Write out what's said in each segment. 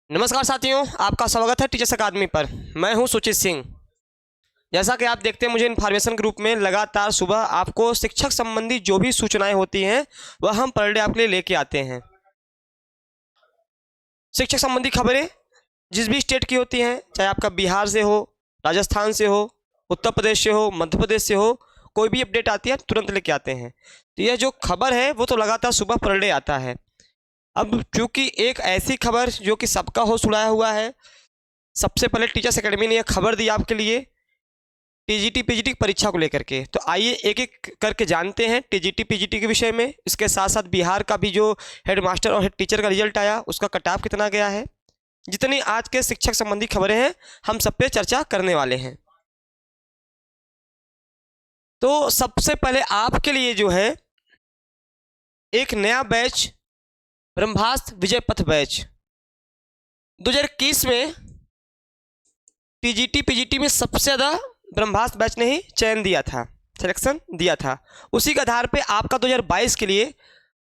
नमस्कार साथियों, आपका स्वागत है टीचर्स अकादमी पर। मैं हूं सुचित सिंह। जैसा कि आप देखते हैं, मुझे इन्फॉर्मेशन के रूप में लगातार सुबह आपको शिक्षक संबंधी जो भी सूचनाएं होती हैं वह हम पर डे आपके लिए लेके आते हैं। शिक्षक संबंधी खबरें जिस भी स्टेट की होती हैं, चाहे आपका बिहार से हो, राजस्थान से हो, उत्तर प्रदेश से हो, मध्य प्रदेश से हो, कोई भी अपडेट आती है तुरंत लेके आते हैं। तो यह जो खबर है वो तो लगातार सुबह पर डे आता है। अब चूंकि एक ऐसी खबर जो कि सबका होश उड़ाया हुआ है, सबसे पहले टीचर्स एकेडमी ने यह खबर दी आपके लिए टीजीटी पीजीटी की परीक्षा को लेकर के। तो आइए एक एक करके जानते हैं टीजीटी पीजीटी के विषय में। इसके साथ साथ बिहार का भी जो हेड मास्टर और हेड टीचर का रिजल्ट आया उसका कट ऑफ कितना गया है। जितनी आज के शिक्षक संबंधी खबरें हैं हम सब पे चर्चा करने वाले हैं। तो सबसे पहले आपके लिए जो है एक नया बैच, ब्रह्मास्त्र विजय पथ बैच 2021 में टीजीटी पीजीटी में सबसे ज़्यादा ब्रह्मास्त्र बैच ने ही चयन दिया था, सिलेक्शन दिया था। उसी के आधार पे आपका 2022 के लिए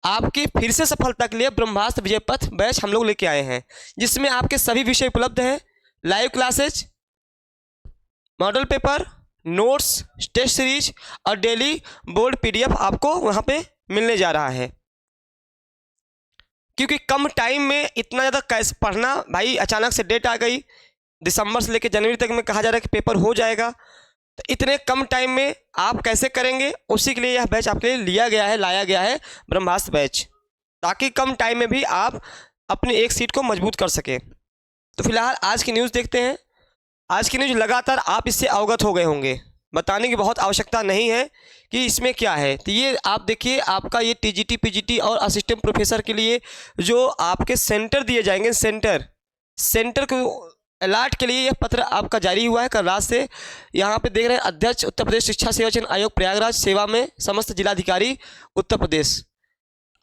आपकी फिर से सफलता के लिए ब्रह्मास्त्र विजय पथ बैच हम लोग लेके आए हैं, जिसमें आपके सभी विषय उपलब्ध हैं। Live classes, model paper, notes, test series और डेली बोर्ड पीडीएफ आपको वहाँ पे मिलने जा रहा है। क्योंकि कम टाइम में इतना ज़्यादा कैसे पढ़ना भाई, अचानक से डेट आ गई, दिसंबर से लेकर जनवरी तक में कहा जा रहा है कि पेपर हो जाएगा, तो इतने कम टाइम में आप कैसे करेंगे, उसी के लिए यह बैच आपके लिए लिया गया है, लाया गया है ब्रह्मास्त्र बैच, ताकि कम टाइम में भी आप अपनी एक सीट को मजबूत कर सके। तो फिलहाल आज की न्यूज़ देखते हैं। आज की न्यूज़ लगातार आप इससे अवगत हो गए होंगे, बताने की बहुत आवश्यकता नहीं है कि इसमें क्या है। तो ये आप देखिए, आपका ये टीजीटी पीजीटी और असिस्टेंट प्रोफेसर के लिए जो आपके सेंटर दिए जाएंगे, सेंटर को अलॉट के लिए यह पत्र आपका जारी हुआ है कल रात से। यहाँ पे देख रहे हैं, अध्यक्ष उत्तर प्रदेश शिक्षा सेवा चयन आयोग प्रयागराज, सेवा में समस्त जिलाधिकारी उत्तर प्रदेश।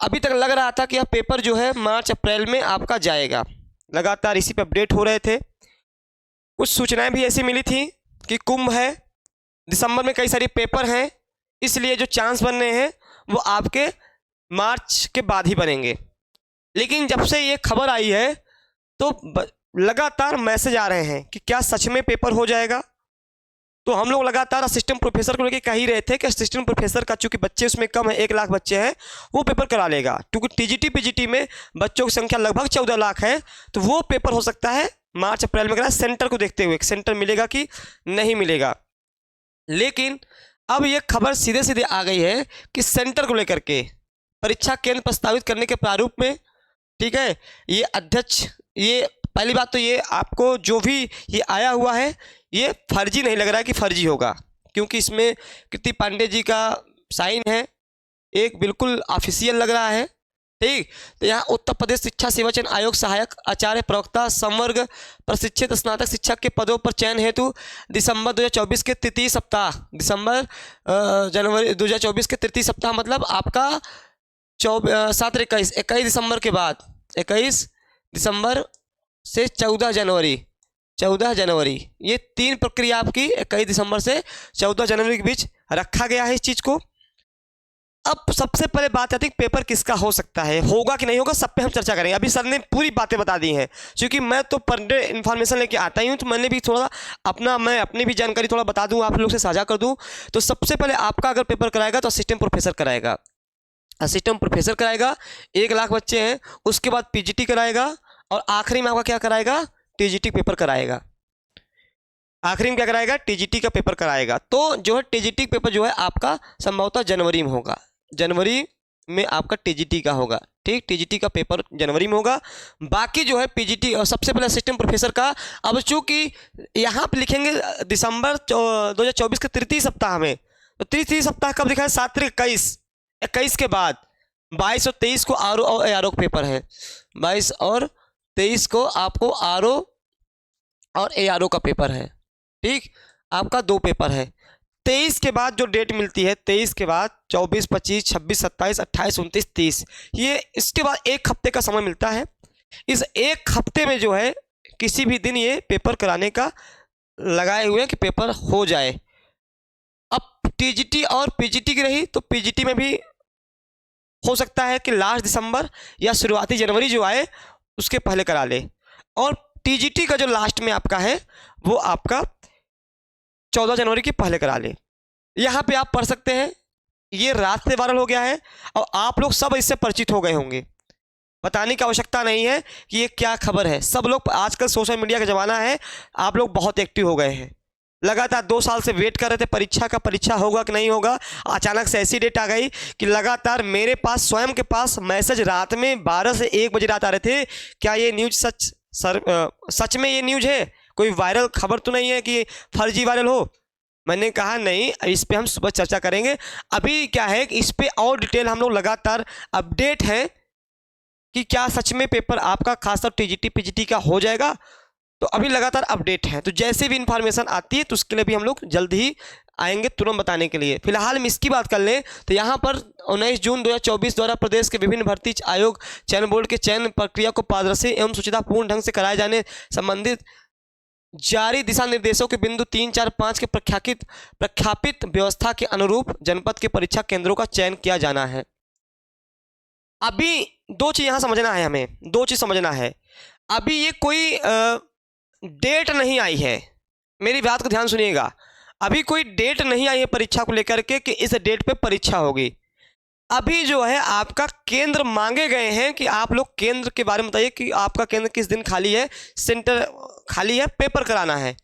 अभी तक लग रहा था कि यह पेपर जो है मार्च अप्रैल में आपका जाएगा, लगातार इसी पे अपडेट हो रहे थे। कुछ सूचनाएं भी ऐसी मिली थी कि कुंभ है, दिसंबर में कई सारे पेपर हैं, इसलिए जो चांस बन रहे हैं वो आपके मार्च के बाद ही बनेंगे। लेकिन जब से ये खबर आई है तो लगातार मैसेज आ रहे हैं कि क्या सच में पेपर हो जाएगा। तो हम लोग लगातार असिस्टेंट प्रोफेसर को लेकर कह ही रहे थे कि असिस्टेंट प्रोफेसर का चूंकि बच्चे उसमें कम है, 1 लाख बच्चे हैं, वो पेपर करा लेगा। क्योंकि टीजीटी पीजीटी में बच्चों की संख्या लगभग 14 लाख है, तो वो पेपर हो सकता है मार्च अप्रैल में करा, सेंटर को देखते हुए, सेंटर मिलेगा कि नहीं मिलेगा। लेकिन अब ये खबर सीधे सीधे आ गई है कि सेंटर को लेकर के परीक्षा केंद्र प्रस्तावित करने के प्रारूप में, ठीक है, ये अध्यक्ष, ये पहली बात तो ये आपको जो भी ये आया हुआ है ये फर्जी नहीं लग रहा है कि फर्जी होगा, क्योंकि इसमें कीर्ति पांडे जी का साइन है, एक बिल्कुल ऑफिशियल लग रहा है। ठीक, तो यहाँ उत्तर प्रदेश शिक्षा सेवा चयन आयोग सहायक आचार्य प्रवक्ता संवर्ग प्रशिक्षित स्नातक शिक्षक के पदों पर चयन हेतु दिसंबर 2024 के तृतीय सप्ताह, जनवरी 2024 के तृतीय सप्ताह मतलब आपका 21 दिसंबर के बाद, 21 दिसंबर से 14 जनवरी, ये 3 प्रक्रिया आपकी 21 दिसंबर से 14 जनवरी के बीच रखा गया है इस चीज़ को। अब सबसे पहले बात आती है पेपर किसका हो सकता है, होगा कि नहीं होगा, सब पे हम चर्चा करेंगे। अभी सर ने पूरी बातें बता दी हैं, क्योंकि मैं तो पर डे इन्फॉर्मेशन लेके आता ही हूँ, तो मैंने भी थोड़ा मैं अपनी भी जानकारी थोड़ा बता दूँ, आप लोग से साझा कर दूँ। तो सबसे पहले आपका अगर पेपर कराएगा तो असिस्टेंट प्रोफेसर कराएगा, 1 लाख बच्चे हैं, उसके बाद पीजीटी कराएगा और आखिरी में आपका क्या कराएगा, टीजीटी पेपर कराएगा। आखिरी में क्या कराएगा, टीजीटी का पेपर कराएगा। तो जो है टीजीटी पेपर जो है आपका संभवतः जनवरी में होगा, जनवरी में आपका टीजीटी का होगा। ठीक, टीजीटी का पेपर जनवरी में होगा। बाकी जो है पीजीटी और सबसे पहले असिस्टेंट प्रोफेसर का, अब चूंकि यहाँ पे लिखेंगे दिसंबर 2024 के तृतीय सप्ताह में, तो तृतीय सप्ताह कब लिखा है, 7 तारीख 21 के बाद 22 और 23 को आरओ और एआरओ का पेपर है। 22 और 23 को आपको आरओ और एआरओ का पेपर है। ठीक, आपका 2 पेपर है। 23 के बाद जो डेट मिलती है, 23 के बाद 24, 25, 26, 27, 28, 29, 30, ये इसके बाद 1 हफ्ते का समय मिलता है। इस 1 हफ्ते में जो है किसी भी दिन ये पेपर कराने का लगाए हुए हैं कि पेपर हो जाए। अब टीजीटी और पीजीटी की रही, तो पीजीटी में भी हो सकता है कि लास्ट दिसंबर या शुरुआती जनवरी जो आए उसके पहले करा ले। और टीजीटी का जो लास्ट में आपका है वो आपका 14 जनवरी के पहले करा ले। यहाँ पे आप पढ़ सकते हैं, ये रात से वायरल हो गया है और आप लोग सब इससे परिचित हो गए होंगे, बताने की आवश्यकता नहीं है कि ये क्या खबर है। सब लोग आजकल सोशल मीडिया का ज़माना है, आप लोग बहुत एक्टिव हो गए हैं। लगातार 2 साल से वेट कर रहे थे परीक्षा का, परीक्षा होगा कि नहीं होगा। अचानक से ऐसी डेट आ गई कि लगातार मेरे पास स्वयं के पास मैसेज रात में 12 से 1 बजे रात आ रहे थे, क्या ये न्यूज़ सच में ये न्यूज़ है, कोई वायरल खबर तो नहीं है कि फर्जी वायरल हो। मैंने कहा नहीं, इस पे हम सुबह चर्चा करेंगे। अभी क्या है कि इस पे और डिटेल हम लोग लगातार अपडेट हैं कि क्या सच में पेपर आपका खासतौर टीजीटी पीजीटी का हो जाएगा, तो अभी लगातार अपडेट है। तो जैसे भी इंफॉर्मेशन आती है तो उसके लिए भी हम लोग जल्द ही आएंगे तुरंत बताने के लिए। फिलहाल हम इसकी बात कर लें तो यहाँ पर 19 जून 2024 द्वारा प्रदेश के विभिन्न भर्ती आयोग चयन बोर्ड के चयन प्रक्रिया को पारदर्शी एवं सुचितापूर्ण ढंग से कराए जाने संबंधित जारी दिशा निर्देशों के बिंदु 3, 4, 5 के प्रख्यापित व्यवस्था के अनुरूप जनपद के परीक्षा केंद्रों का चयन किया जाना है। अभी 2 चीज़ यहाँ समझना है, हमें 2 चीज़ समझना है। अभी ये कोई डेट नहीं आई है, मेरी बात को ध्यान सुनिएगा। अभी कोई डेट नहीं आई है परीक्षा को लेकर के कि इस डेट पे परीक्षा होगी। अभी जो है आपका केंद्र मांगे गए हैं कि आप लोग केंद्र के बारे में बताइए कि आपका केंद्र किस दिन खाली है, सेंटर खाली है, पेपर कराना है।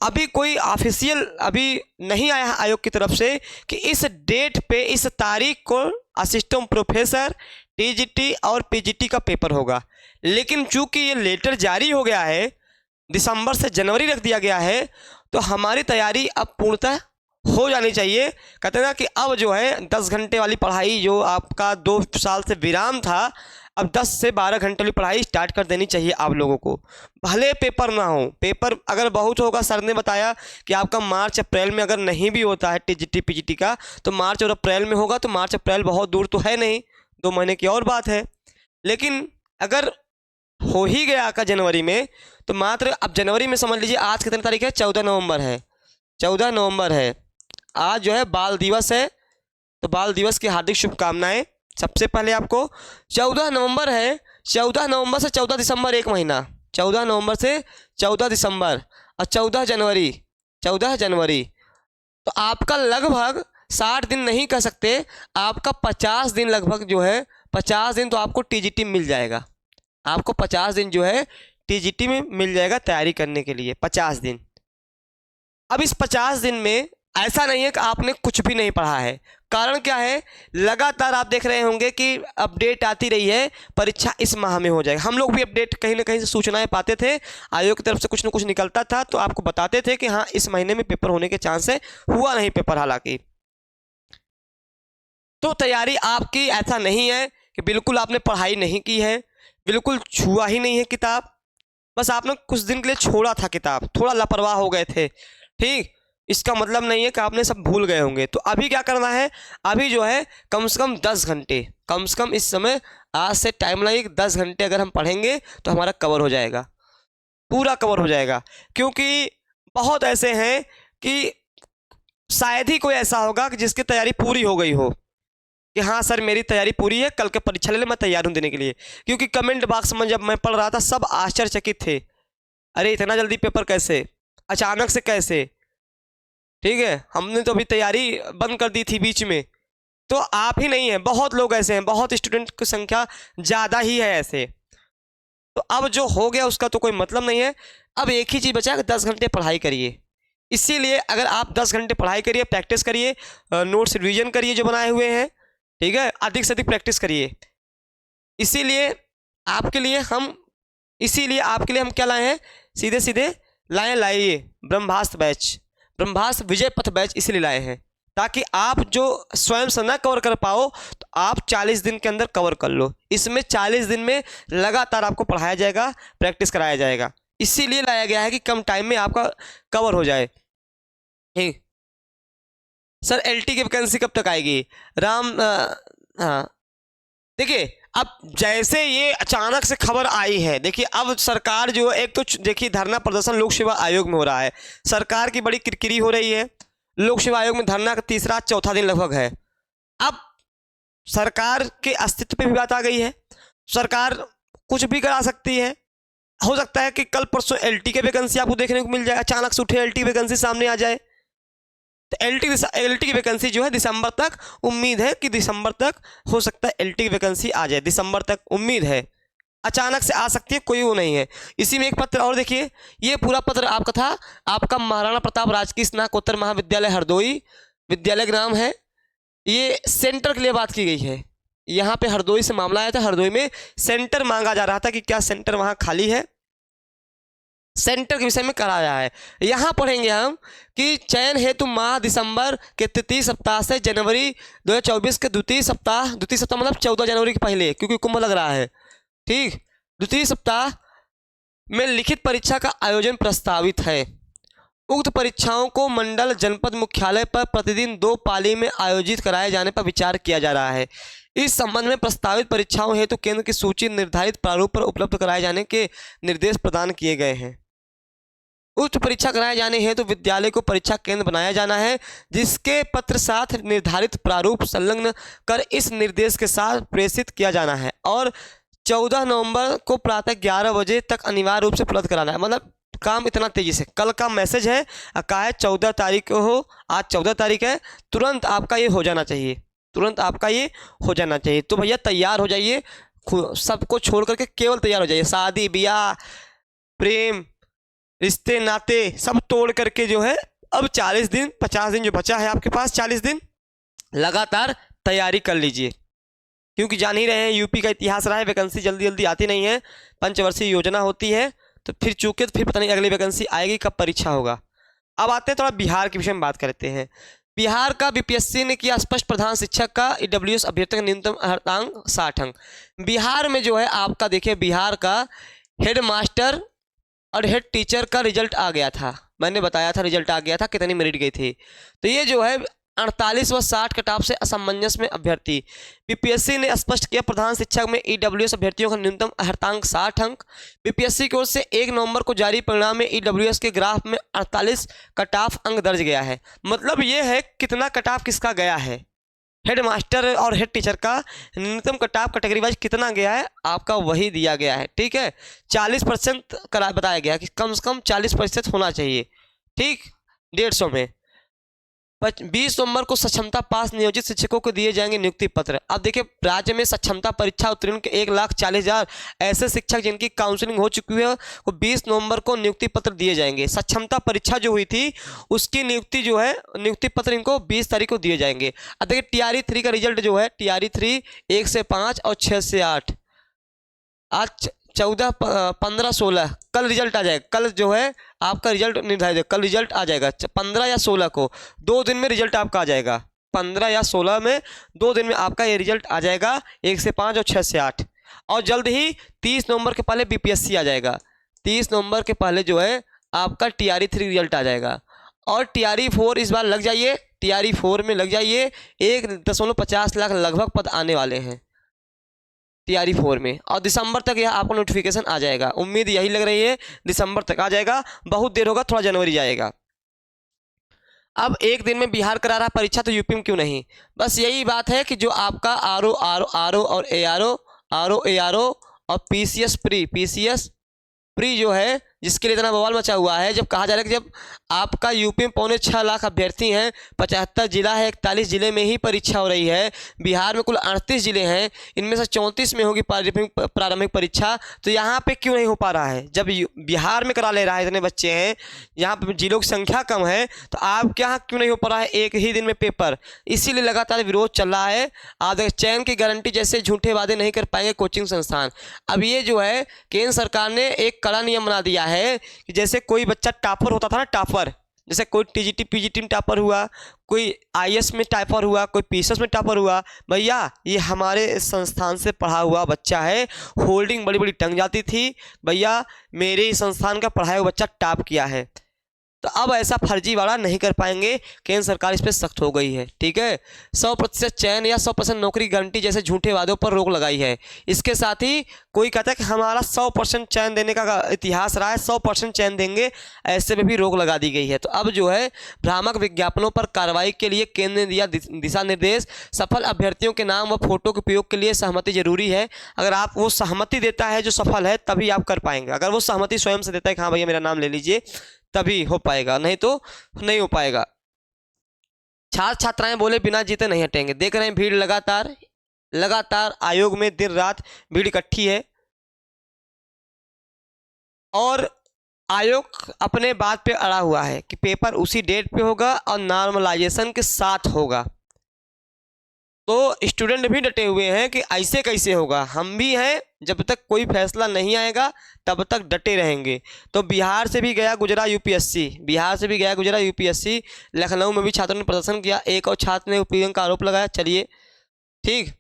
अभी कोई ऑफिशियल अभी नहीं आया है आयोग की तरफ से कि इस डेट पे इस तारीख को असिस्टेंट प्रोफेसर टीजीटी और पीजीटी का पेपर होगा। लेकिन चूंकि ये लेटर जारी हो गया है, दिसंबर से जनवरी रख दिया गया है, तो हमारी तैयारी अब पूर्णतः हो जानी चाहिए। कहते हैं ना कि अब जो है 10 घंटे वाली पढ़ाई जो आपका 2 साल से विराम था, अब 10 से 12 घंटे वाली पढ़ाई स्टार्ट कर देनी चाहिए आप लोगों को। भले पेपर ना हो, पेपर अगर बहुत होगा, सर ने बताया कि आपका मार्च अप्रैल में अगर नहीं भी होता है टीजीटी पीजीटी का, तो मार्च और अप्रैल में होगा। तो मार्च अप्रैल बहुत दूर तो है नहीं, 2 महीने की और बात है। लेकिन अगर हो ही गया का जनवरी में, तो मात्र अब जनवरी में समझ लीजिए आज कितनी तारीख है, 14 नवंबर है। 14 नवंबर है, आज जो है बाल दिवस है, तो बाल दिवस की हार्दिक शुभकामनाएं सबसे पहले आपको। 14 नवंबर है, 14 नवंबर से 14 दिसंबर 1 महीना, 14 नवंबर से 14 दिसंबर और 14 जनवरी, 14 जनवरी, तो आपका लगभग 60 दिन नहीं कह सकते, आपका 50 दिन लगभग जो है, 50 दिन तो आपको टीजीटी मिल जाएगा। आपको 50 दिन जो है टीजीटी में मिल जाएगा तैयारी करने के लिए, 50 दिन। अब इस 50 दिन में ऐसा नहीं है कि आपने कुछ भी नहीं पढ़ा है। कारण क्या है, लगातार आप देख रहे होंगे कि अपडेट आती रही है, परीक्षा इस माह में हो जाएगी। हम लोग भी अपडेट कहीं ना कहीं से सूचनाएं पाते थे, आयोग की तरफ से कुछ ना कुछ निकलता था, तो आपको बताते थे कि हाँ इस महीने में पेपर होने के चांस है। हुआ नहीं पेपर हालांकि। तो तैयारी आपकी ऐसा नहीं है कि बिल्कुल आपने पढ़ाई नहीं की है, बिल्कुल छुआ ही नहीं है किताब, बस आपने कुछ दिन के लिए छोड़ा था किताब, थोड़ा लापरवाह हो गए थे, ठीक। इसका मतलब नहीं है कि आपने सब भूल गए होंगे। तो अभी क्या करना है, अभी जो है कम से कम 10 घंटे, कम से कम इस समय आज से टाइम लगेगा, 10 घंटे अगर हम पढ़ेंगे तो हमारा कवर हो जाएगा, पूरा कवर हो जाएगा। क्योंकि बहुत ऐसे हैं कि शायद ही कोई ऐसा होगा कि जिसकी तैयारी पूरी हो गई हो कि हाँ सर मेरी तैयारी पूरी है, कल के परीक्षा ले ले, मैं तैयार हूँ देने के लिए। क्योंकि कमेंट बॉक्स में जब मैं पढ़ रहा था सब आश्चर्यचकित थे, अरे इतना जल्दी पेपर कैसे, अचानक से कैसे, ठीक है, हमने तो अभी तैयारी बंद कर दी थी बीच में। तो आप ही नहीं है, बहुत लोग ऐसे हैं, बहुत स्टूडेंट की संख्या ज़्यादा ही है ऐसे। तो अब जो हो गया उसका तो कोई मतलब नहीं है। अब एक ही चीज़ बचा है कि 10 घंटे पढ़ाई करिए। इसीलिए अगर आप 10 घंटे पढ़ाई करिए, प्रैक्टिस करिए, नोट्स रिवीजन करिए जो बनाए हुए हैं, ठीक है, अधिक से अधिक प्रैक्टिस करिए। इसीलिए आपके लिए हम क्या लाए हैं, सीधे सीधे लाइए ब्रह्मास्त्र बैच, ब्रह्मास्त्र विजय पथ बैच इसलिए लाए हैं ताकि आप जो स्वयं से ना कवर कर पाओ तो आप 40 दिन के अंदर कवर कर लो। इसमें 40 दिन में लगातार आपको पढ़ाया जाएगा, प्रैक्टिस कराया जाएगा, इसीलिए लाया गया है कि कम टाइम में आपका कवर हो जाए। ठीक सर, एलटी की वैकेंसी कब तक आएगी? हाँ देखिए, अब जैसे ये अचानक से खबर आई है, देखिए अब सरकार जो एक तो देखिए धरना प्रदर्शन लोक सेवा आयोग में हो रहा है, सरकार की बड़ी किरकिरी हो रही है। लोक सेवा आयोग में धरना का तीसरा चौथा दिन लगभग है। अब सरकार के अस्तित्व पे भी बात आ गई है, सरकार कुछ भी करा सकती है, हो सकता है कि कल परसों एलटी के वैकेंसी आपको देखने को मिल जाए, अचानक से उठे एलटी वैकेंसी सामने आ जाए। तो एलटी की वैकेंसी जो है दिसंबर तक उम्मीद है कि दिसंबर तक हो सकता है एलटी की वैकेंसी आ जाए, दिसंबर तक उम्मीद है, अचानक से आ सकती है, कोई वो नहीं है। इसी में एक पत्र और देखिए, ये पूरा पत्र आपका था, आपका महाराणा प्रताप राजकीय स्नातकोत्तर महाविद्यालय हरदोई विद्यालय का नाम है। ये सेंटर के लिए बात की गई है, यहाँ पे हरदोई से मामला आया था, हरदोई में सेंटर मांगा जा रहा था कि क्या सेंटर वहाँ खाली है, सेंटर के विषय में कराया है। यहाँ पढ़ेंगे हम कि चयन हेतु माह दिसंबर के तृतीय सप्ताह से जनवरी 2024 के द्वितीय सप्ताह मतलब 14 जनवरी के पहले, क्योंकि कुंभ लग रहा है, ठीक, द्वितीय सप्ताह में लिखित परीक्षा का आयोजन प्रस्तावित है। उक्त परीक्षाओं को मंडल जनपद मुख्यालय पर प्रतिदिन 2 पाली में आयोजित कराए जाने पर विचार किया जा रहा है। इस संबंध में प्रस्तावित परीक्षाओं हेतु केंद्र की सूची निर्धारित प्रारूप पर उपलब्ध कराए जाने के निर्देश प्रदान किए गए हैं। उक्त परीक्षा कराए जाने हेतु विद्यालय को परीक्षा केंद्र बनाया जाना है, जिसके पत्र साथ निर्धारित प्रारूप संलग्न कर इस निर्देश के साथ प्रेषित किया जाना है और 14 नवंबर को प्रातः 11 बजे तक अनिवार्य रूप से उपलब्ध कराना है। मतलब काम इतना तेजी से, कल का मैसेज है, कहा है 14 तारीख को हो, आज 14 तारीख है, तुरंत आपका ये हो जाना चाहिए, तुरंत आपका ये हो जाना चाहिए। तो भैया तैयार हो जाइए, सबको छोड़ करके केवल तैयार हो जाइए, शादी ब्याह प्रेम रिश्ते नाते सब तोड़ करके जो है अब 40 दिन 50 दिन जो बचा है आपके पास, 40 दिन लगातार तैयारी कर लीजिए, क्योंकि जान ही रहे हैं यूपी का इतिहास रहा है, वैकेंसी जल्दी जल्दी आती नहीं है, पंचवर्षीय योजना होती है, तो फिर चूके तो फिर पता नहीं अगली वैकेंसी आएगी कब परीक्षा होगा। अब आते हैं थोड़ा बिहार के विषय में बात करते हैं। बिहार का बीपीएससी ने किया स्पष्ट, प्रधान शिक्षक का ईडब्ल्यूएस अभ्यर्थी का न्यूनतम अर्हतांक 60 अंक। बिहार में जो है आपका देखिए, बिहार का हेड मास्टर और हेड टीचर का रिजल्ट आ गया था, मैंने बताया था रिजल्ट आ गया था, कितनी मेरिट गई थी। तो ये जो है 48 व 60 कटाव से असमंजस में अभ्यर्थी, बीपीएससी ने स्पष्ट किया प्रधान शिक्षक में ईडब्ल्यूएस अभ्यर्थियों का न्यूनतम अर्हतांक 60 अंक। बीपीएससी की ओर से 1 नवंबर को जारी परिणाम में ईडब्ल्यूएस के ग्राफ में 48 कटाव अंक दर्ज गया है। मतलब ये है कितना कटाव किसका गया है, हेड मास्टर और हेड टीचर का न्यूनतम कटाव कैटेगरी वाइज कितना गया है आपका, वही दिया गया है, ठीक है। 40% करा बताया गया कि कम से कम 40% होना चाहिए, ठीक, 150 में। 20 नवंबर को सक्षमता पास नियोजित शिक्षकों को दिए जाएंगे नियुक्ति पत्र। अब देखिए, राज्य में सक्षमता परीक्षा उत्तीर्ण के 1,40,000 ऐसे शिक्षक जिनकी काउंसलिंग हो चुकी है, वो 20 नवंबर को नियुक्ति पत्र दिए जाएंगे। सक्षमता परीक्षा जो हुई थी उसकी नियुक्ति जो है, नियुक्ति पत्र इनको 20 तारीख को दिए जाएंगे। अब देखिए TRE 3 का रिजल्ट जो है, TRE 3 1 से 5 और 6 से 8, आज 14 15 16 कल रिजल्ट आ जाएगा, कल जो है आपका रिजल्ट निर्धारित है, कल रिजल्ट आ जाएगा 15 या 16 को, 2 दिन में रिजल्ट आपका आ जाएगा, 15 या 16 में 2 दिन में आपका ये रिजल्ट आ जाएगा, 1 से 5 और 6 से 8। और जल्द ही 30 नवंबर के पहले बीपीएससी आ जाएगा, 30 नवंबर के पहले जो है आपका TRE 3 रिजल्ट आ जाएगा। और TRE 4 इस बार लग जाइए, TRE 4 में लग जाइए, 1.50 लाख लगभग पद आने वाले हैं TRE 4 में, और दिसंबर तक यह आपको नोटिफिकेशन आ जाएगा। उम्मीद यही लग रही है दिसंबर तक आ जाएगा, बहुत देर होगा, थोड़ा जनवरी जाएगा। अब एक दिन में बिहार करा रहा परीक्षा, तो यूपी में क्यों नहीं। बस यही बात है कि जो आपका आरओ और ARO और PCS प्री जो है, जिसके लिए इतना बवाल मचा हुआ है, जब कहा जा रहा है कि जब आपका यूपी में 6.25 लाख अभ्यर्थी हैं, 75 जिला है, 41 जिले में ही परीक्षा हो रही है, बिहार में कुल 38 जिले हैं, इनमें से 34 में होगी प्रारंभिक परीक्षा, तो यहाँ पे क्यों नहीं हो पा रहा है। जब बिहार में करा ले रहा है, इतने बच्चे हैं, यहाँ पे जिलों की संख्या कम है, तो आपके यहाँ क्यों नहीं हो पा रहा है एक ही दिन में पेपर। इसीलिए लगातार विरोध चल रहा है। आज चयन की गारंटी जैसे झूठे वादे नहीं कर पाएंगे कोचिंग संस्थान। अब ये जो है केंद्र सरकार ने एक कड़ा नियम बना दिया है कि जैसे कोई बच्चा टॉपर होता था ना, टॉपर, जैसे कोई TGT PGT में टॉपर हुआ, कोई IAS में टॉपर हुआ, कोई PCS में टॉपर हुआ, भैया ये हमारे संस्थान से पढ़ा हुआ बच्चा है, होल्डिंग बड़ी बड़ी टंग जाती थी, भैया मेरे ही संस्थान का पढ़ाया हुआ बच्चा टॉप किया है। तो अब ऐसा फर्जीवाड़ा नहीं कर पाएंगे। केंद्र सरकार इस पर सख्त हो गई है। ठीक है, 100% चयन या 100% नौकरी गारंटी जैसे झूठे वादों पर रोक लगाई है। इसके साथ ही कोई कहता है कि हमारा 100% चयन देने का इतिहास रहा है, 100% चयन देंगे, ऐसे में भी रोक लगा दी गई है। तो अब जो है भ्रामक विज्ञापनों पर कार्रवाई के लिए केंद्र ने दिया दिशा निर्देश। सफल अभ्यर्थियों के नाम व फोटो के उपयोग के लिए सहमति जरूरी है। अगर आप वो सहमति देता है जो सफल है तभी आप कर पाएंगे। अगर वो सहमति स्वयं से देता है कि हाँ भैया मेरा नाम ले लीजिए, तभी हो पाएगा, नहीं तो नहीं हो पाएगा। छात्र छात्राएं बोले बिना जीते नहीं हटेंगे। देख रहे हैं भीड़ लगातार आयोग में दिन रात भीड़ इकट्ठी है और आयोग अपने बात पे अड़ा हुआ है कि पेपर उसी डेट पे होगा और नॉर्मलाइजेशन के साथ होगा। तो स्टूडेंट भी डटे हुए हैं कि ऐसे कैसे होगा, हम भी हैं, जब तक कोई फैसला नहीं आएगा तब तक डटे रहेंगे। तो बिहार से भी गया गुजरा यूपीएससी, लखनऊ में भी छात्रों ने प्रदर्शन किया। एक और छात्र ने उपयोगन का आरोप लगाया। चलिए ठीक,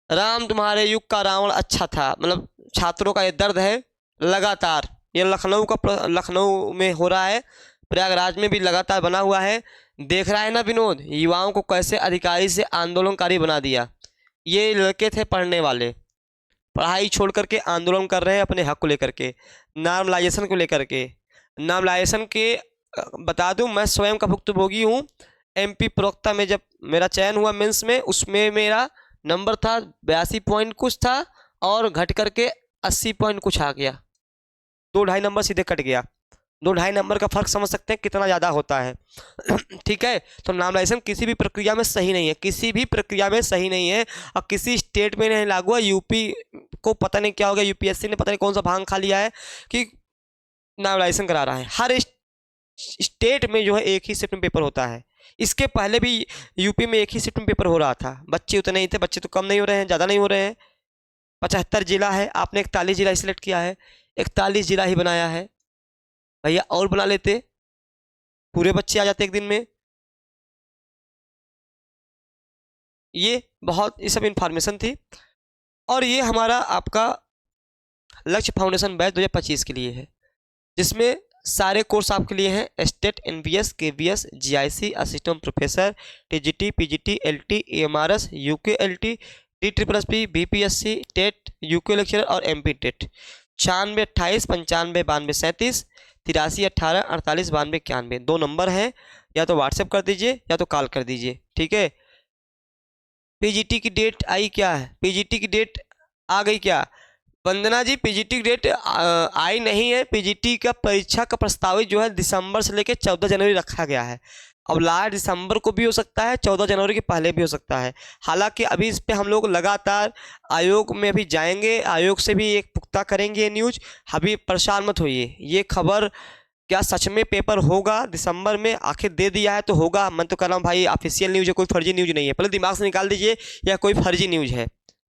राम तुम्हारे युग का रावण अच्छा था, मतलब छात्रों का ये दर्द है लगातार। ये लखनऊ में हो रहा है, प्रयागराज में भी लगातार बना हुआ है। देख रहा है ना विनोद, युवाओं को कैसे अधिकारी से आंदोलनकारी बना दिया। ये लड़के थे पढ़ने वाले, पढ़ाई छोड़ करके आंदोलन कर रहे हैं अपने हक को लेकर के, नॉर्मलाइजेशन को लेकर के। नॉर्मलाइजेशन के बता दूं, मैं स्वयं का भुक्तभोगी हूँ। एमपी प्रवक्ता में जब मेरा चयन हुआ मेंस में, उसमें मेरा नंबर था 82 पॉइंट कुछ था और घट करके 80 पॉइंट कुछ आ गया। 2-2.5 नंबर सीधे कट गया। 2-2.5 नंबर का फर्क समझ सकते हैं कितना ज़्यादा होता है। ठीक है, तो नॉर्मलाइजेशन किसी भी प्रक्रिया में सही नहीं है, किसी भी प्रक्रिया में सही नहीं है और किसी स्टेट में नहीं लागू है। यूपी को पता नहीं क्या हो गया, यूपीएससी ने पता नहीं कौन सा भांग खा लिया है कि नॉर्मलाइजेशन करा रहा है। हर स्टेट में जो है एक ही शिफ्ट में पेपर होता है। इसके पहले भी यूपी में एक ही शिफ्ट में पेपर हो रहा था। बच्चे उतने ही थे, बच्चे तो कम नहीं हो रहे हैं, ज़्यादा नहीं हो रहे हैं। 75 जिला है, आपने 41 जिला सिलेक्ट किया है, 41 जिला ही बनाया है। भैया और बना लेते, पूरे बच्चे आ जाते एक दिन में। ये सब इन्फॉर्मेशन थी और ये हमारा आपका लक्ष्य फाउंडेशन बैच 2025 के लिए है, जिसमें सारे कोर्स आपके लिए हैं। State, NVS, KVS, GIC, assistant professor, TGT, PGT, LT, AMRS, UKLT, DSSS, BPSC, TET, UK lecturer और एमपी टेट। 96 28 95 92 37, 83 18 48 92 91। 2 नंबर हैं, या तो व्हाट्सएप कर दीजिए या तो कॉल कर दीजिए। ठीक है, पीजीटी की डेट आई क्या है? पीजीटी की डेट आ गई क्या वंदना जी? पीजीटी की डेट आई नहीं है। पीजीटी का परीक्षा का प्रस्तावित जो है दिसंबर से लेकर 14 जनवरी रखा गया है। अब लास्ट दिसंबर को भी हो सकता है, 14 जनवरी के पहले भी हो सकता है। हालांकि अभी इस पे हम लोग लगातार आयोग में अभी जाएंगे, आयोग से भी एक पुख्ता करेंगे ये न्यूज। अभी परेशान मत होइए, ये खबर क्या सच में पेपर होगा दिसंबर में? आखिर दे दिया है तो होगा। मैं तो कह रहा हूँ भाई ऑफिशियल न्यूज है, कोई फर्जी न्यूज नहीं है। पहले दिमाग से निकाल दीजिए या कोई फर्जी न्यूज है।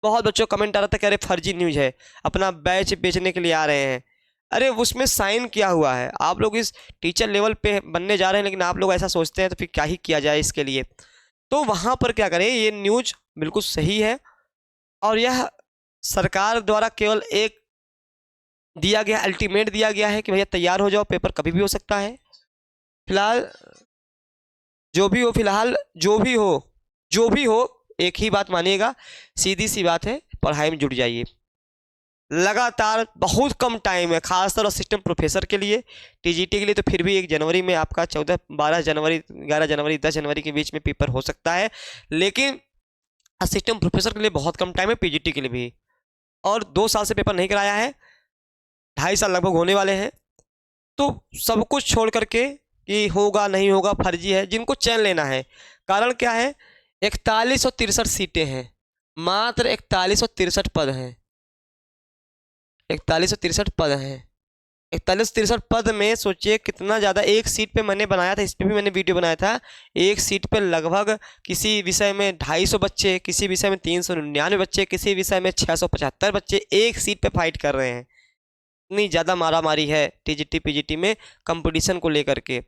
बहुत बच्चों का कमेंट आ रहा था, कह रहे फर्जी न्यूज है, अपना बैच बेचने के लिए आ रहे हैं। अरे उसमें साइन किया हुआ है, आप लोग इस टीचर लेवल पे बनने जा रहे हैं, लेकिन आप लोग ऐसा सोचते हैं तो फिर क्या ही किया जाए इसके लिए। तो वहाँ पर क्या करें, ये न्यूज बिल्कुल सही है और यह सरकार द्वारा केवल एक दिया गया, अल्टीमेट दिया गया है कि भैया तैयार हो जाओ, पेपर कभी भी हो सकता है। फिलहाल जो भी हो, फिलहाल जो भी हो एक ही बात मानिएगा, सीधी सी बात है, पढ़ाई में जुट जाइए। लगातार बहुत कम टाइम है, खासतौर असिस्टेंट प्रोफेसर के लिए। टीजीटी के लिए तो फिर भी 1 जनवरी में आपका 14 12 जनवरी 11 जनवरी 10 जनवरी के बीच में पेपर हो सकता है, लेकिन असिस्टेंट प्रोफेसर के लिए बहुत कम टाइम है, पीजीटी के लिए भी। और 2 साल से पेपर नहीं कराया है, 2.5 साल लगभग होने वाले हैं। तो सब कुछ छोड़ करके कि होगा नहीं होगा फर्जी है, जिनको चयन लेना है। कारण क्या है, 4163 सीटें हैं, मात्र 4163 पद हैं, 4163 पद हैं। 4163 पद में सोचिए कितना ज़्यादा। एक सीट पे मैंने बनाया था, इस पर भी मैंने वीडियो बनाया था, एक सीट पे लगभग किसी विषय में 250 बच्चे, किसी विषय में 399 बच्चे, किसी विषय में 675 बच्चे एक सीट पे फाइट कर रहे हैं। इतनी ज़्यादा मारामारी है टीजीटी पीजीटी में कंपटीशन को लेकर के।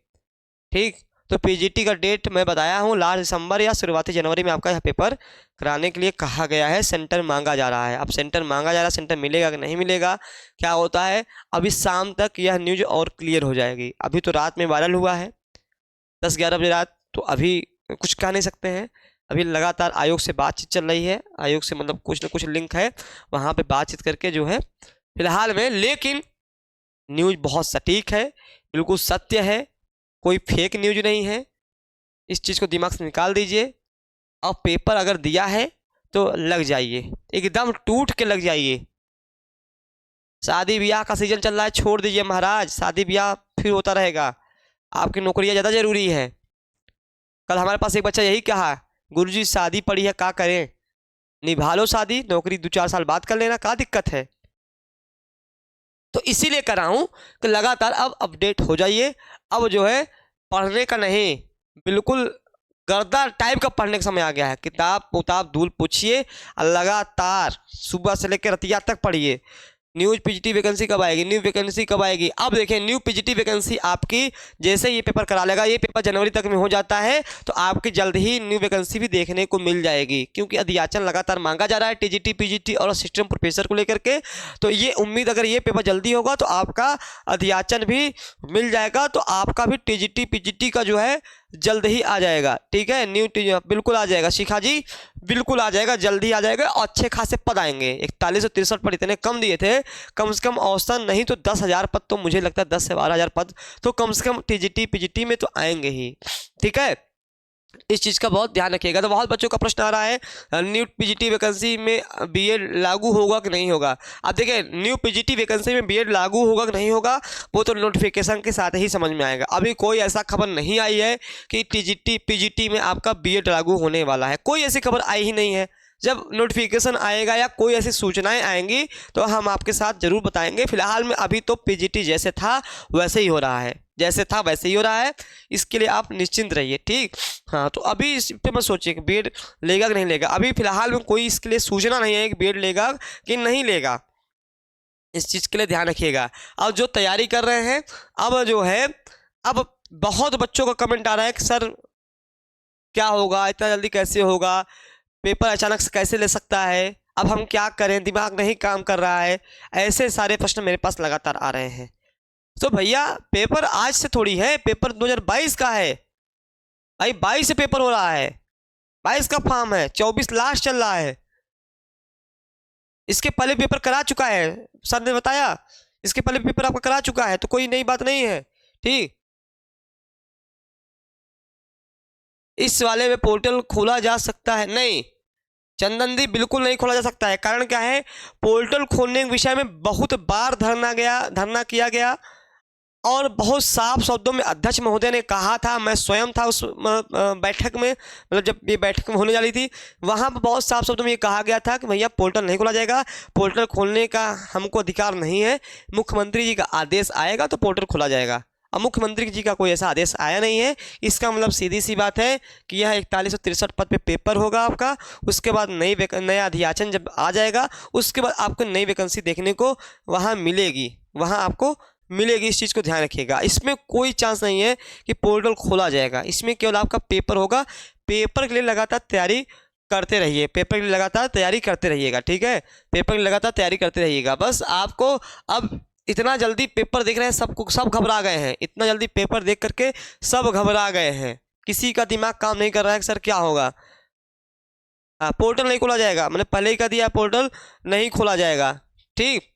ठीक, तो पीजीटी का डेट मैं बताया हूँ लास्ट दिसंबर या शुरुआती जनवरी में आपका यह पेपर कराने के लिए कहा गया है। सेंटर मांगा जा रहा है। अब सेंटर मांगा जा रहा है, सेंटर मिलेगा कि नहीं मिलेगा, क्या होता है, अभी शाम तक यह न्यूज और क्लियर हो जाएगी। अभी तो रात में वायरल हुआ है 10-11 बजे रात, तो अभी कुछ कह नहीं सकते हैं। अभी लगातार आयोग से बातचीत चल रही है। आयोग से मतलब कुछ ना कुछ लिंक है, वहाँ पे बातचीत करके जो है फिलहाल में, लेकिन न्यूज बहुत सटीक है, बिल्कुल सत्य है, कोई फेक न्यूज नहीं है। इस चीज़ को दिमाग से निकाल दीजिए। और पेपर अगर दिया है तो लग जाइए, एकदम टूट के लग जाइए। शादी ब्याह का सीजन चल रहा है, छोड़ दीजिए महाराज, शादी ब्याह फिर होता रहेगा। आपकी नौकरियाँ ज़्यादा जरूरी है। कल हमारे पास एक बच्चा यही कहा, गुरुजी शादी पड़ी है, क्या करें? निभा लो शादी, नौकरी 2-4 साल बाद कर लेना, क्या दिक्कत है? तो इसीलिए कर रहा हूँ कि लगातार अब अपडेट हो जाइए। अब जो है पढ़ने का नहीं, बिल्कुल गर्दा टाइप का पढ़ने का समय आ गया है। किताब उताब धूल पूछिए और लगातार सुबह से लेकर रतिया तक पढ़िए। न्यूज पीजीटी वैकेंसी कब आएगी, न्यू वैकेंसी कब आएगी? अब देखें, न्यू पीजीटी वैकेंसी आपकी जैसे ये पेपर करा लेगा, ये पेपर जनवरी तक में हो जाता है तो आपकी जल्द ही न्यू वैकेंसी भी देखने को मिल जाएगी। क्योंकि अध्याचन लगातार मांगा जा रहा है टीजीटी पीजीटी और असिस्टेंट प्रोफेसर को लेकर के। तो ये उम्मीद, अगर ये पेपर जल्दी होगा तो आपका अध्याचन भी मिल जाएगा, तो आपका भी टीजीटी पीजीटी का जो है जल्द ही आ जाएगा। ठीक है, न्यू बिल्कुल आ जाएगा शिखा जी, बिल्कुल आ जाएगा, जल्दी आ जाएगा। अच्छे खासे पद आएंगे। 4163 पद इतने कम दिए थे, कम से कम औसतन नहीं तो 10,000 पद तो मुझे लगता है 10 से 12,000 पद तो कम से कम टीजीटी पीजीटी में तो आएंगे ही। ठीक है, इस चीज़ का बहुत ध्यान रखिएगा। तो बहुत बच्चों का प्रश्न आ रहा है, न्यू पीजीटी वैकेंसी में बीएड लागू होगा कि नहीं होगा? अब देखिए, न्यू पीजीटी वैकेंसी में बीएड लागू होगा कि नहीं होगा वो तो नोटिफिकेशन के साथ ही समझ में आएगा। अभी कोई ऐसा खबर नहीं आई है कि टीजीटी पीजीटी में आपका बीएड लागू होने वाला है, कोई ऐसी खबर आई ही नहीं है। जब नोटिफिकेशन आएगा या कोई ऐसी सूचनाएं आएंगी तो हम आपके साथ जरूर बताएंगे। फिलहाल में अभी तो पीजीटी जैसे था वैसे ही हो रहा है, जैसे था वैसे ही हो रहा है, इसके लिए आप निश्चिंत रहिए। ठीक, हाँ, तो अभी इस पे मत सोचिए कि बीएड लेगा कि नहीं लेगा। अभी फिलहाल में कोई इसके लिए सूचना नहीं है कि बीएड लेगा कि नहीं लेगा, इस चीज़ के लिए ध्यान रखिएगा। अब जो तैयारी कर रहे हैं, अब जो है, अब बहुत बच्चों का कमेंट आ रहा है कि सर क्या होगा, इतना जल्दी कैसे होगा, पेपर अचानक से कैसे ले सकता है, अब हम क्या करें, दिमाग नहीं काम कर रहा है, ऐसे सारे प्रश्न मेरे पास लगातार आ रहे हैं। तो भैया पेपर आज से थोड़ी है, पेपर 2022 का है भाई, 22 से पेपर हो रहा है, 22 का फॉर्म है, 24 लास्ट चल रहा है। इसके पहले पेपर करा चुका है, सर ने बताया, इसके पहले पेपर आपका करा चुका है, तो कोई नई बात नहीं है। ठीक, इस वाले में पोर्टल खोला जा सकता है? नहीं चंदन दी, बिल्कुल नहीं खोला जा सकता है। कारण क्या है, पोर्टल खोलने के विषय में बहुत बार धरना किया गया और बहुत साफ शब्दों में अध्यक्ष महोदय ने कहा था, मैं स्वयं था उस बैठक में, मतलब जब ये बैठक होने वाली थी वहाँ पर बहुत साफ शब्दों में ये कहा गया था कि भैया पोर्टल नहीं खोला जाएगा, पोर्टल खोलने का हमको अधिकार नहीं है, मुख्यमंत्री जी का आदेश आएगा तो पोर्टल खोला जाएगा। अब मुख्यमंत्री जी का कोई ऐसा आदेश आया नहीं है। इसका मतलब सीधी सी बात है कि यह 4163 पद पे पेपर होगा आपका, उसके बाद नया अध्याचन जब आ जाएगा उसके बाद आपको नई वैकेंसी देखने को वहाँ मिलेगी, वहाँ आपको मिलेगी। इस चीज़ को ध्यान रखिएगा। इसमें कोई चांस नहीं है कि पोर्टल खोला जाएगा, इसमें केवल आपका पेपर होगा। पेपर के लिए लगातार तैयारी करते रहिए, पेपर के लिए लगातार तैयारी करते रहिएगा। ठीक है, पेपर के लिए लगातार तैयारी करते रहिएगा। बस आपको अब इतना जल्दी पेपर देख रहे हैं, सब घबरा गए हैं, इतना जल्दी पेपर देख करके सब घबरा गए हैं, किसी का दिमाग काम नहीं कर रहा है कि सर क्या होगा। पोर्टल नहीं खोला जाएगा, मैंने पहले ही कह दिया, पोर्टल नहीं खोला जाएगा। ठीक,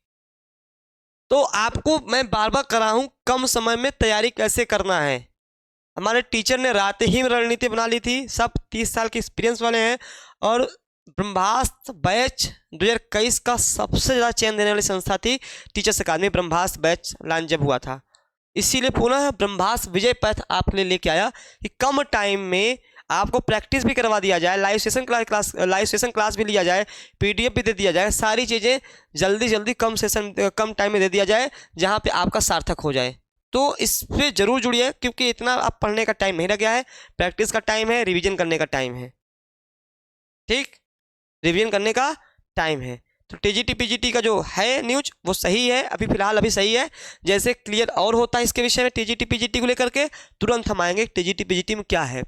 तो आपको मैं बार बार कर रहा हूँ, कम समय में तैयारी कैसे करना है। हमारे टीचर ने रात ही में रणनीति बना ली थी, सब 30 साल के एक्सपीरियंस वाले हैं और ब्रह्मास्त्र बैच 2021 का सबसे ज़्यादा चयन देने वाली संस्था थी टीचर्स अकादमी। ब्रह्मास्त्र बैच लॉन्च जब हुआ था, इसीलिए पुनः ब्रह्मास्त्र विजय पथ आपके लिए लेके आया कि कम टाइम में आपको प्रैक्टिस भी करवा दिया जाए, लाइव सेशन क्लास भी लिया जाए, पीडीएफ भी दे दिया जाए, सारी चीज़ें जल्दी कम टाइम में दे दिया जाए जहाँ पे आपका सार्थक हो जाए। तो इस पर जरूर जुड़िए, क्योंकि इतना आप पढ़ने का टाइम नहीं रह गया है, प्रैक्टिस का टाइम है, रिविजन करने का टाइम है। ठीक, रिवीजन करने का टाइम है। तो टीजीटी पीजीटी का जो है न्यूज वो सही है, अभी फिलहाल अभी सही है। जैसे क्लियर और होता है इसके विषय में टीजीटी पीजीटी को लेकर के, तुरंत हम आएंगे टीजीटी पीजीटी में क्या है,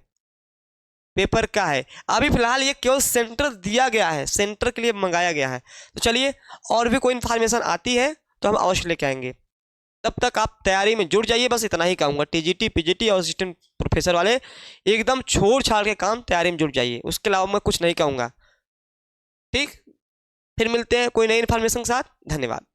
पेपर क्या है। अभी फिलहाल ये केवल सेंटर दिया गया है, सेंटर के लिए मंगाया गया है। तो चलिए और भी कोई इन्फॉर्मेशन आती है तो हम अवश्य लेके आएंगे। तब तक आप तैयारी में जुट जाइए, बस इतना ही कहूँगा। टीजीटी पीजीटी और असिस्टेंट प्रोफेसर वाले एकदम छोड़ छाड़ के काम तैयारी में जुट जाइए, उसके अलावा मैं कुछ नहीं कहूँगा। ठीक, फिर मिलते हैं कोई नई इन्फॉर्मेशन के साथ। धन्यवाद।